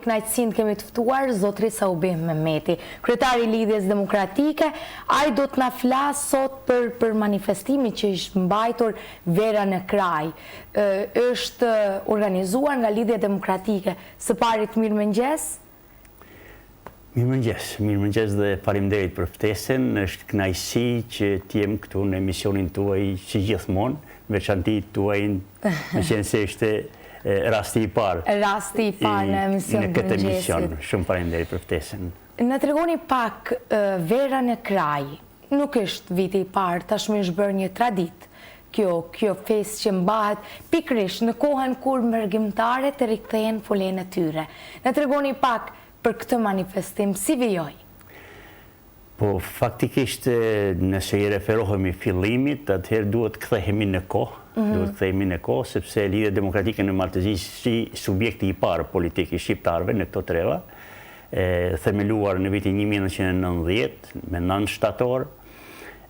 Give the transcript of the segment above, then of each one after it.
kënaqësinë kemi të ftuar zotërin Saubih Mehmeti, kryetari i Lidhjes Demokratike. Ai do të na flas sot për manifestimin që është mbajtur vera në kraj. Është organizuar nga Lidhja Demokratike. Së pari mirëmëngjes. Mirëmëngjes dhe faleminderit për ftesën. Është kënaqësi që të jem këtu në emisionin tuaj si gjithmonë, veçanti tuaj, në qenë se ishte rasti i parë. Rasti i parë në emisionin në këtë emision. Shumë faleminderit për ftesën. Na tregoni pak vera në kraj. Nuk është viti i parë, tashmë është bërë një traditë. Kjo festë që mbahet pikërisht në kohën kur mërgjimtarët e rikthehen folen e tyre. Na tregoni pak për këtë manifestim, si vijoj? Po, faktikisht, nëse i referohemi fillimit, atëherë duhet kthehemi në kohë. Duhet kthehemi në kohë, sepse Lidhja Demokratike në Maltezi si subjekti i parë politik i shqiptarëve në këto treva, themeluar në vitin 1990 me 9 shtator,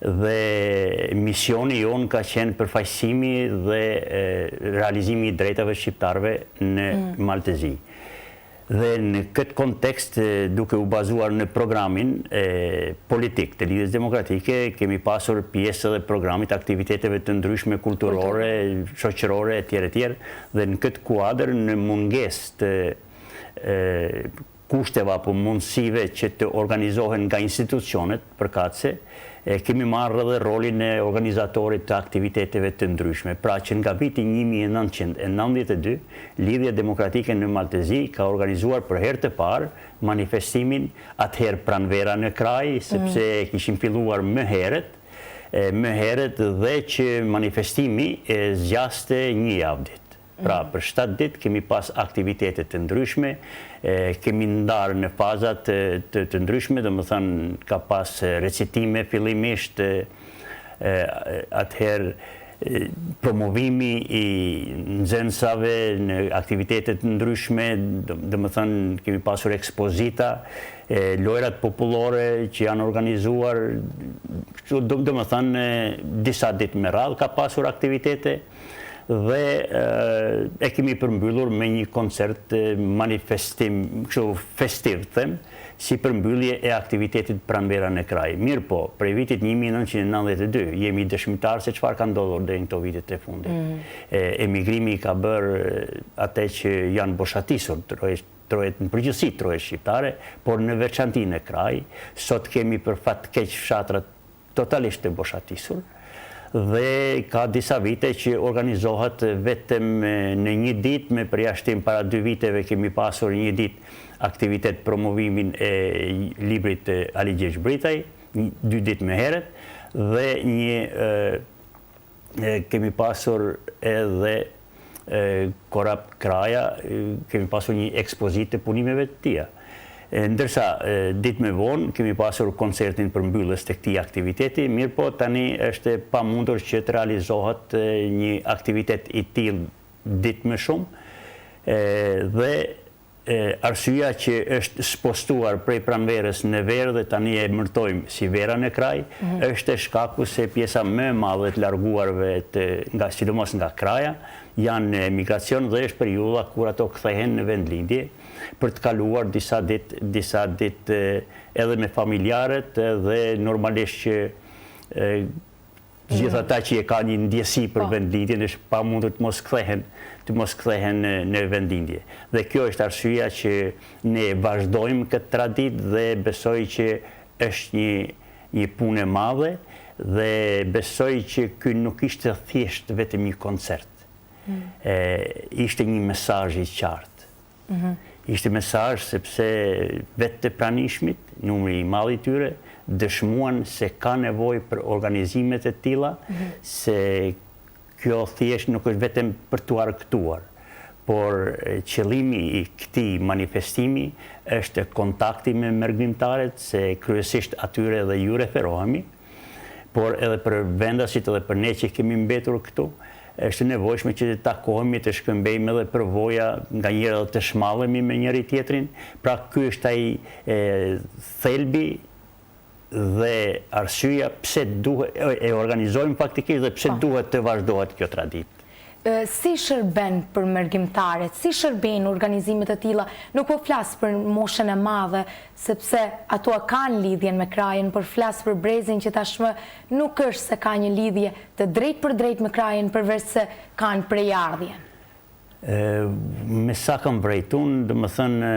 dhe misioni jonë ka qenë përfaqësimi dhe realizimi i drejtave shqiptarëve në Maltezi. Dhe në këtë kontekst, duke u bazuar në programin politik të Lidhjes Demokratike, kemi pasur pjesë dhe programit aktiviteteve të ndryshme kulturore, shoqërore, etj. Dhe në këtë kuadër, në mungesë të kushteve apo mundësive që të organizohen nga institucionet përkatëse, kemi marrë dhe rolin e organizatorit të aktiviteteve të ndryshme. Pra që nga viti 1992, Lidhja Demokratike në Maltezi ka organizuar për herë të parë manifestimin atëherë pranvera në kraj, sepse kishim filluar më herët dhe që manifestimi zgjaste një javë ditë. Pra, për 7 ditë kemi pas aktivitetet të ndryshme, kemi ndarë në fazat të ndryshme, dhe më thënë ka pas recitime fillimisht, atëherë promovimi i nxënësave në aktivitetet të ndryshme, dhe më thënë kemi pasur ekspozita, lojrat popullore që janë organizuar, dhe më thënë disa ditë me radhë ka pasur aktivitete, dhe e kemi përmbyllur me një koncert manifestim, festiv, si përmbyllje e aktivitetit pranvera në kraj. Mirë po, prej vitit 1992, jemi dëshmitarë se çfarë ka ndodhur deri në këto vitet e fundit. Emigrimi ka bërë atë që janë boshatisur, në përgjithësi trojet shqiptare, por në veçanti në kraj, sot kemi për fat keq fshatrat totalisht të boshatisur, dhe ka disa vite që organizohet vetëm në një ditë, me përjashtim para 2 viteve kemi pasur një ditë aktivitet promovimin e librit Ali Gjergj Britaj, 2 ditë me heret, dhe kemi pasur edhe Korap Kraja, kemi pasur një ekspozit të punimeve të tia. Ndërsa, ditë me vonë, kemi pasur koncertin për mbylljes të këtij aktiviteti, mirë po tani është pa mundur që të realizohet një aktivitet i tillë ditë më shumë, dhe arsyeja që është spostuar prej pranverës në verë dhe tani e emërtojmë si vera në kraj, është shkaku se pjesa më e madhe të larguarve, sidomos nga kraja, janë në emigracion dhe është periudha kur ato kthehen në vendlindje, për të kaluar disa ditë edhe me familjarët dhe normalisht që gjithë ata që e ka një ndjesi për vendlindjen është pa mundur të mos kthehen në vendlindje. Dhe kjo është arsyeja që ne vazhdojmë këtë traditë dhe besoj që është një punë e madhe dhe besoj që ky nuk ishte thjesht vetëm një koncert. Ishte një mesazh i qartë. Ishte mesazh sepse vetë të pranishmit, numri i madh i tyre, dëshmuan se ka nevojë për organizimet e tilla, se kjo thjesht nuk është vetëm për t'u argëtuar, por qëllimi i këtij manifestimi është kontakti me mërgjimtarët, se kryesisht atyre dhe ju referohemi, por edhe për vendasit edhe për ne që kemi mbetur këtu, është nevojshme që të takohemi, të shkëmbejmë edhe përvoja, nga njëra dhe të shmallemi me njëri tjetrin. Pra ky është ai thelbi dhe arsyeja pse duhet e organizojmë faktikisht dhe pse duhet të vazhdohet kjo traditë. si shërben për mërgjimtarët, si shërben organizimet e tilla, nuk po flas për moshën e madhe, sepse ato kanë lidhjen me krajen, por flas për brezin që tashmë nuk është se ka një lidhje të drejt për drejt me krajen, përveç se kanë prejardhjen. Me sa kam vrejtun, dhe më thënë,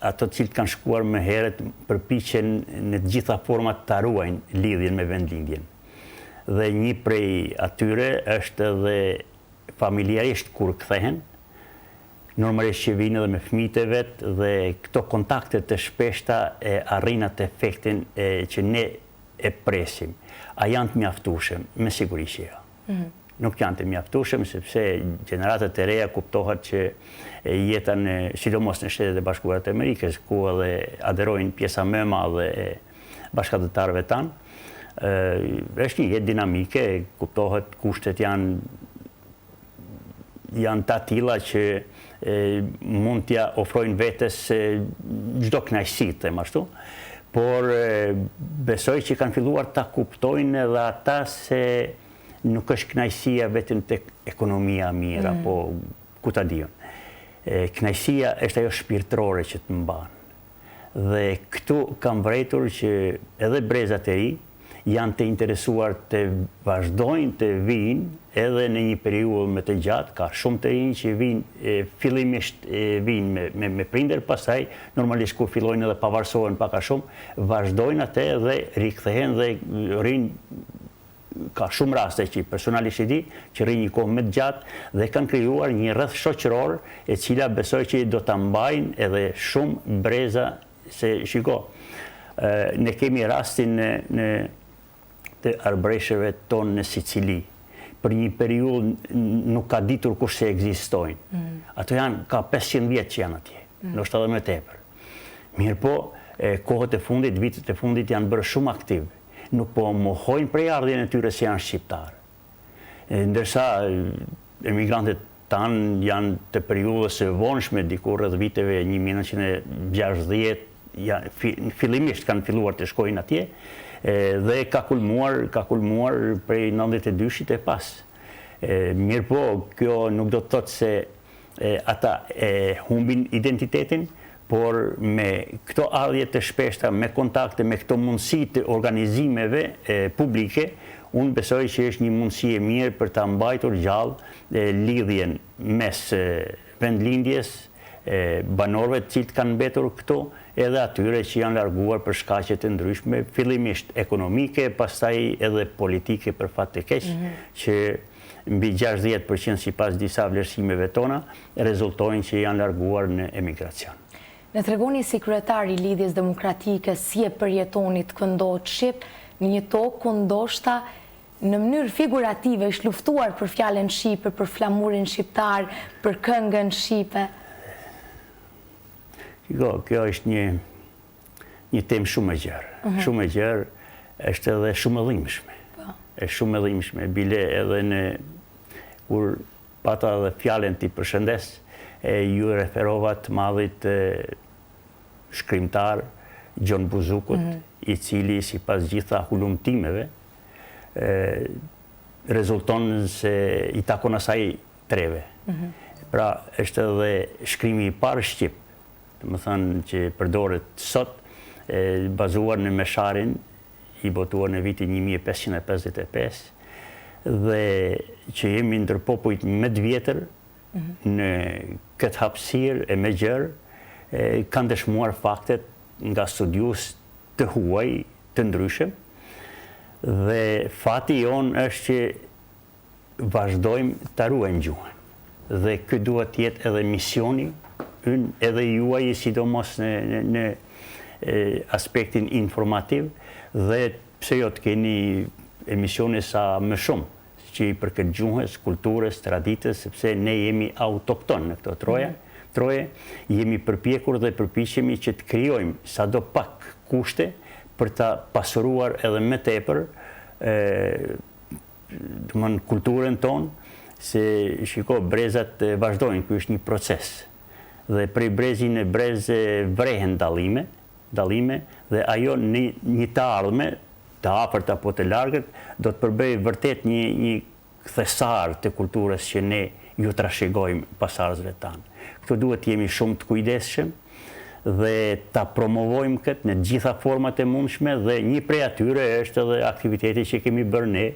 ato cilët kanë shkuar më herët përpiqen në të gjitha format të ruajnë lidhjen me vendlindjen. Dhe një prej atyre është edhe familjarisht kur kthehen, normalisht që vinë edhe me fëmijët e vet dhe këto kontakte të shpeshta e arrin atë efektin që ne e presim. A janë të mjaftueshëm? Me siguri që jo. Nuk janë të mjaftueshëm sepse gjeneratët e reja kuptohet që jetën sidomos në Shtetet e Bashkuara të Amerikës, ku edhe aderojnë pjesa më e madhe e bashkëdhëtarëve tanë, është një jetë dinamike, kuptohet kushtet janë të tilla që mund t'ja ofrojnë vetes çdo kënaqësi, them ashtu, por besoj që kanë filluar ta kuptojnë edhe ata se nuk është kënaqësia vetëm tek ekonomia mirë, apo ku ta diun. Kënaqësia është ajo shpirtërore që të mban. Dhe këtu kam vërejtur që edhe brezat e ri janë të interesuar të vazhdojnë të vinë edhe në një periudhë më të gjatë, ka shumë të rinj që vinë fillimisht vinë me prindër, pastaj normalisht kur fillojnë edhe pavarësohen pak a shumë, vazhdojnë atë dhe rikthehen dhe rinë. Ka shumë raste që personalisht e di që rrinë një kohë më të gjatë dhe kanë krijuar një rreth shoqëror e cila besoj që do ta mbajnë edhe shumë breza se shiko. Ne kemi rastin të arbreshëve tonë në Sicili. Për një periudhë nuk ka ditur kush se ekzistojnë. Ato ka 500 vjet që janë atje, ndoshta edhe më tepër. Mirë po, kohët e fundit, vitet e fundit janë bërë shumë aktiv. Nuk po mohojnë prejardhjen e tyre se janë shqiptarë. Ndërsa emigrantët tanë janë të periudhës së vonshme, diku rreth viteve 1960, fillimisht kanë filluar të shkojnë atje, dhe ka kulmuar prej 92-shit e pas. Mirë po, kjo nuk do të thotë se ata humbin identitetin, por me këto ardhje të shpeshta, me kontakte, me këto mundësi të organizimeve publike, unë besoj që është një mundësi e mirë për ta mbajtur gjallë lidhjen mes vendlindjes, banorëve të cilët kanë mbetur këto, edhe atyre që janë larguar për shkaqe të ndryshme, fillimisht ekonomike, pastaj edhe politike për fat të keq, që mbi 60% sipas disa vlerësimeve tona rezultojnë që janë larguar në emigracion. Në tregoni si kryetari i Lidhjes Demokratike si e përjetoni të këndohet shqip në një tokë ku ndoshta në mënyrë figurative është luftuar për fjalën shqipe, për flamurin shqiptar, për këngën shqipe. Kjo është një temë shumë e gjerë. Shumë e gjerë, është edhe shumë e dhimbshme. Është shumë e dhimbshme. Bile edhe kur pata edhe fjalën ti përshëndes, ju referova të madhit shkrimtar Gjon Buzukut, i cili sipas gjitha hulumtimeve rezulton se i takon asaj treve. Pra është edhe shkrimi i parë shqip, të më thënë që përdoret sot, bazuar në mesharin, i botuar në vitin 1555, dhe që jemi ndër popujt më të vjetër në këtë hapësirë e me gjërë, kanë dëshmuar faktet nga studius të huaj të ndryshëm, dhe fati jonë është që vazhdojmë të ruajmë gjuhën. Dhe këtë duhet të jetë edhe misioni edhe juaj, sidomos në aspektin informativ, dhe pse jo të keni emisione sa më shumë, që i përket gjuhës, kulturës, traditës, sepse ne jemi autokton në këto troje, jemi përpjekur dhe përpiqemi që të krijojmë sado pak kushte për ta pasuruar edhe më tepër kulturën tonë, se shiko, brezat vazhdojnë, ky është një proces. Dhe prej brezi në brez vrehen dallime, dhe ajo një të ardhme, të afërt apo të largët, do të përbëjë vërtet një thesar të kulturës që ne ju trashëgojmë pasardhësve tanë. Këto duhet jemi shumë të kujdesshëm dhe ta promovojmë këtë në gjitha format e mundshme dhe një prej atyre është edhe aktiviteti që kemi bërë ne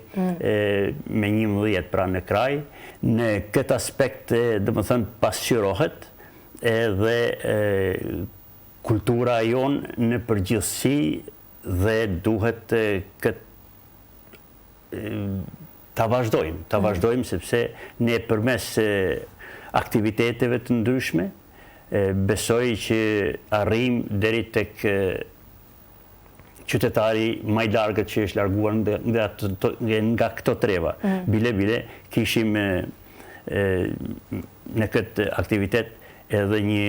me 11 pra në kraj. Në këtë aspekt domethënë pasqyrohet edhe kultura jonë në përgjithësi dhe duhet ta vazhdojmë sepse ne përmes aktiviteteve të ndryshme besoj që arrim deri tek qytetari më i largët që është larguar nga këto treva. Bile kishim në këtë aktivitet edhe një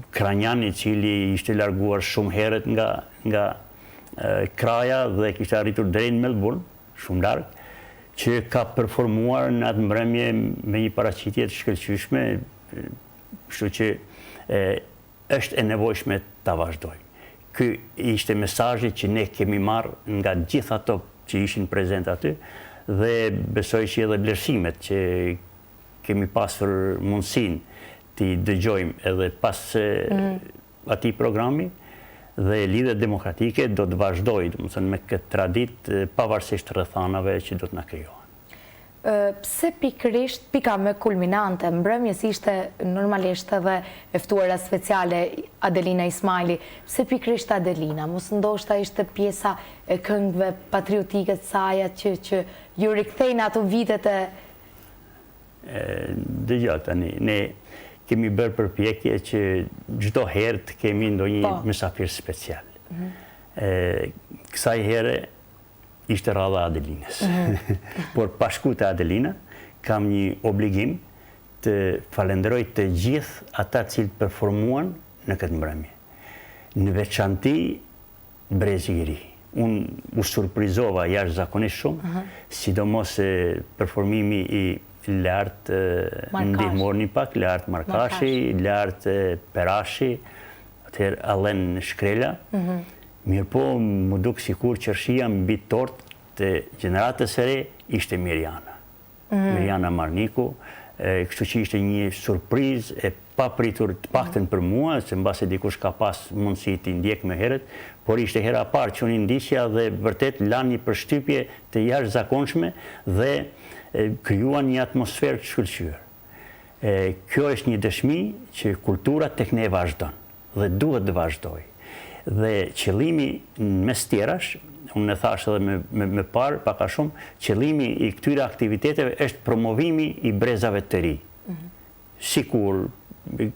kranjan i cili ishte larguar shumë herët nga kraja dhe kishte arritur deri në Melbourne, shumë larg, që ka performuar në atë mbrëmje me një paraqitje të shkëlqyeshme, kështu që është e nevojshme ta vazhdojmë. Ky ishte mesazhi që ne kemi marrë nga gjithë ato që ishin prezent aty dhe besoj që edhe vlerësimet që kemi pasur mundësinë t'i dëgjojmë edhe pas atij programi dhe Lidhja Demokratike do të vazhdojë, domethënë me këtë traditë pavarësisht rrethanave që do të na krijohen. Pse pikërisht pika më kulminante mbrëmjes ishte normalisht edhe e ftuara speciale Adelina Ismaili. Pse pikërisht Adelina? Mos ndoshta ishte pjesa e këngëve patriotike të saj që ju rikthejnë ato vitet e dëgjoj tani, ne kemi bërë përpjekje që çdo herë të kemi ndonjë mysafir special. Kësaj here ishte radha Adelinës. Por pa shku te Adelina, kam një obligim të falenderoj të gjithë ata cilët performuan në këtë mbrëmje. Në veçanti Brezi i Ri. Unë u surprizova jashtëzakonisht shumë, sidomos performimi i Lart ndihmorni pak, Lart Markashi, Lart Perashi, atëherë Allen Shkrela. Mirë po, më duk sikur qërshia mbi tort të gjeneratës së re ishte Mirjana. Mirjana Marniku, kështu që ishte një surprizë e papritur të paktën për mua, se mbase dikush ka pas mundësi t'i ndjek më herët, por ishte hera parë që unë ndisja dhe vërtet lanë një përshtypje të jashtëzakonshme dhe krijuan një atmosferë të shkëlqyer. Kjo është një dëshmi që kultura tek ne vazhdon dhe duhet të vazhdojë. Dhe qëllimi mes tjerash, unë e thash edhe me parë, pak a shumë, qëllimi i këtyre aktiviteteve është promovimi i brezave të ri. Sikur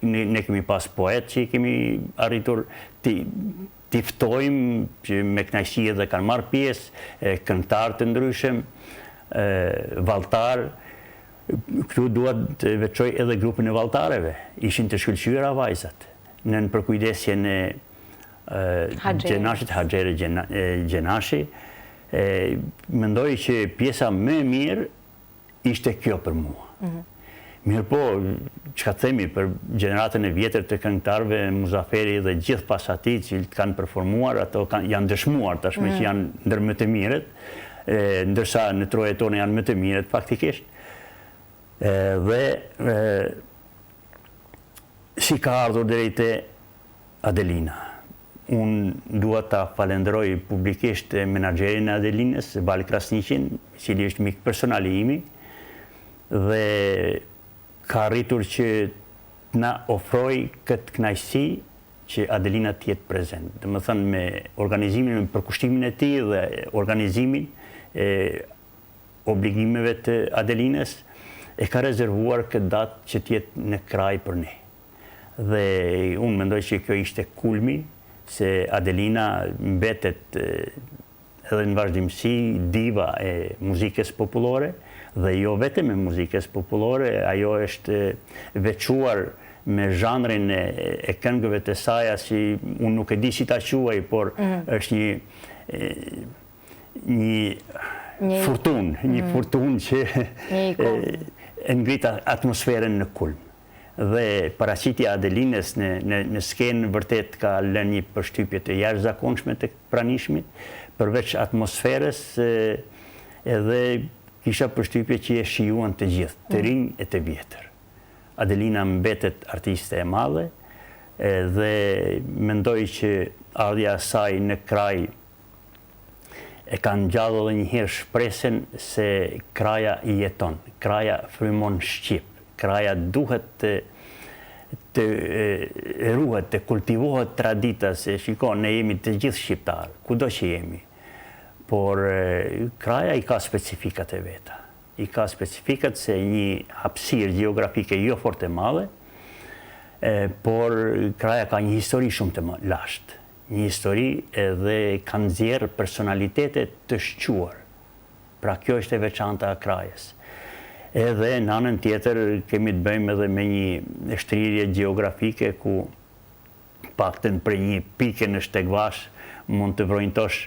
ne kemi pas poet që i kemi arritur t'i ftojmë me kënaqësi dhe kanë marrë pjesë, këngëtar të ndryshëm, valltar. Këtu dua të veçoj edhe grupin e valltareve. Ishin të shkëlqyera vajzat në përkujdesjen e Gjenashit, Haxhere Gjenashi. Mendoj që pjesa më e mirë ishte kjo për mua. Mirë po, çka themi për gjeneratën e vjetër të këngëtarëve, Muzaferi dhe gjithë pas atij që kanë performuar, ato janë dëshmuar tashmë që janë ndër më të mirët, ndërsa në trojet tona janë më të mirët faktikisht. Dhe si ka ardhur deri te Adelina. Unë dua ta falenderoj publikisht menaxherin e Adelinës, Bali Krasniqin, i cili është mik personal i imi dhe ka arritur që na ofroj këtë kënaqësi që Adelina të jetë prezent. Domethënë me organizimin, me përkushtimin e tij dhe organizimin e obligimeve të Adelinës, e ka rezervuar këtë datë që të jetë në kraj për ne. Dhe unë mendoj që kjo ishte kulmi, se Adelina mbetet edhe në vazhdimësi diva e muzikës popullore dhe jo vetëm e muzikës popullore, ajo është veçuar me zhanrin e këngëve të saj, si unë nuk e di si ta quaj, por është një furtunë që e ngrit atmosferën në kulm. Dhe paraqitja e Adelinës në skenë vërtet ka lënë një përshtypje të jashtëzakonshme të pranishmit, përveç atmosferës edhe kisha përshtypje që e shijuan të gjithë, të rinj e të vjetër. Adelina mbetet artiste e madhe dhe mendoj që ardhja e saj në kraj e ka ngjallë edhe një herë shpresen se kraja i jeton, kraja frymon Shqip, kraja duhet të ruhet, të kultivohet tradita, se shiko, ne jemi të gjithë shqiptarë, kudo që jemi. Por kraja i ka specifikat e veta. I ka specifikat se një hapësirë gjeografike jo fort e madhe, por kraja ka një histori shumë të lashtë. Një histori edhe ka nxjerrë personalitete të shquar. Pra kjo është e veçanta e krajës. Edhe në anën tjetër kemi të bëjmë edhe me një shtrirje gjeografike ku paktën për një pike në Shtegvash mund të vrojnëtosh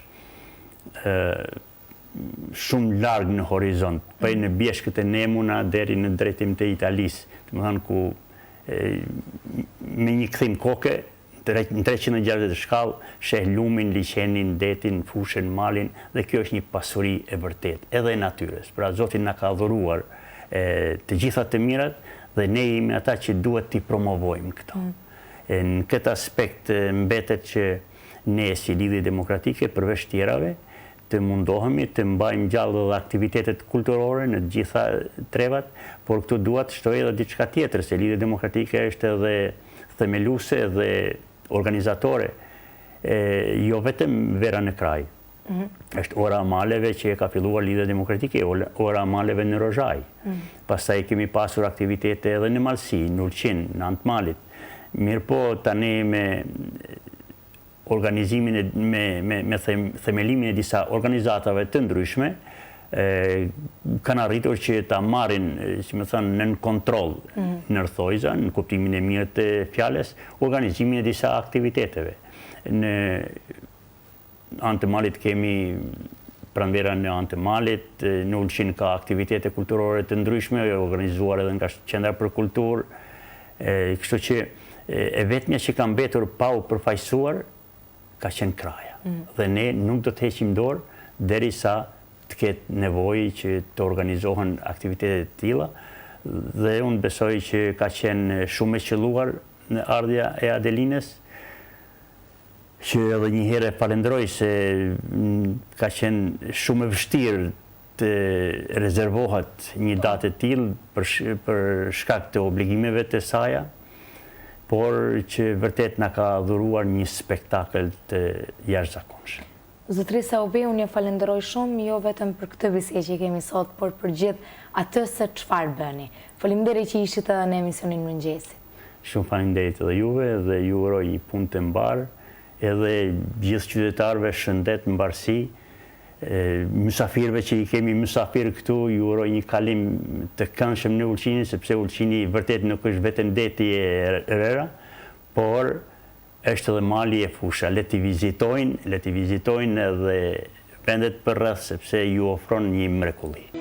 shumë larg në horizont, prej në bjeshkët e Nemuna deri në drejtim të Italisë, domethënë ku me një kthim koke në 360 shkallë sheh lumin, liqenin, detin, fushën, malin, dhe kjo është një pasuri e vërtet, edhe e natyrës. Pra Zoti na ka dhuruar të gjitha të mirat dhe ne jemi ata që duhet t'i promovojmë këto. Në këtë aspekt mbetet që ne si Lidhje Demokratike përveç tjerave të mundohemi të mbajmë gjallë dhe aktivitetet kulturore në të gjitha trevat, por këtu dua të shtoj edhe diçka tjetër, se Lidhja Demokratike është edhe themeluese dhe organizatore, jo vetëm vera në kraj. Është ora maleve që e ka filluar Lidhja Demokratike, ora maleve në Rozhaj. Pastaj kemi pasur aktivitete edhe në Malsi, në Ulqin, në Antmalit. Mirëpo tani me organizimin me themelimin e disa organizatave të ndryshme, kanë arritur që ta marrin, si më thënë, nën kontroll nërthojza, në kuptimin e mirë të fjalës, organizimin e disa aktiviteteve. Në anë të Malit kemi pranvera në anë të Malit, në Ulqin ka aktivitete kulturore të ndryshme, organizuar edhe nga Qendra për Kulturë, kështu që e vetmja që ka mbetur pa u përfaqësuar ka qenë kraja. Dhe ne nuk do të heqim dorë derisa të ketë nevojë që të organizohen aktivitete të tilla, dhe unë besoj që ka qenë shumë e qelluar në ardhja e Adelinës, që edhe një herë e falenderoj se ka qenë shumë e vështirë të rezervohet një datë e tillë për shkak të obligimeve të saja, por që vërtet na ka dhuruar një spektakël të jashtëzakonshëm. Zotërisë Aubi, unë ju falenderoj shumë, jo vetëm për këtë bisedë që kemi sot, por për gjithë atë se çfarë bëni. Faleminderit që ishit edhe në emisionin Mëngjesit. Shumë faleminderit edhe juve dhe ju uroj një punë të mbarë, edhe gjithë qytetarëve shëndet, mbarësi, mysafirëve që i kemi mysafir këtu, ju uroj një kalim të këndshëm në Ulqinin, sepse Ulqini vërtet nuk është vetëm deti e Rera, por është edhe mali e fusha. Le t'i vizitojnë edhe vendet për rreth, sepse ju ofron një mrekulli.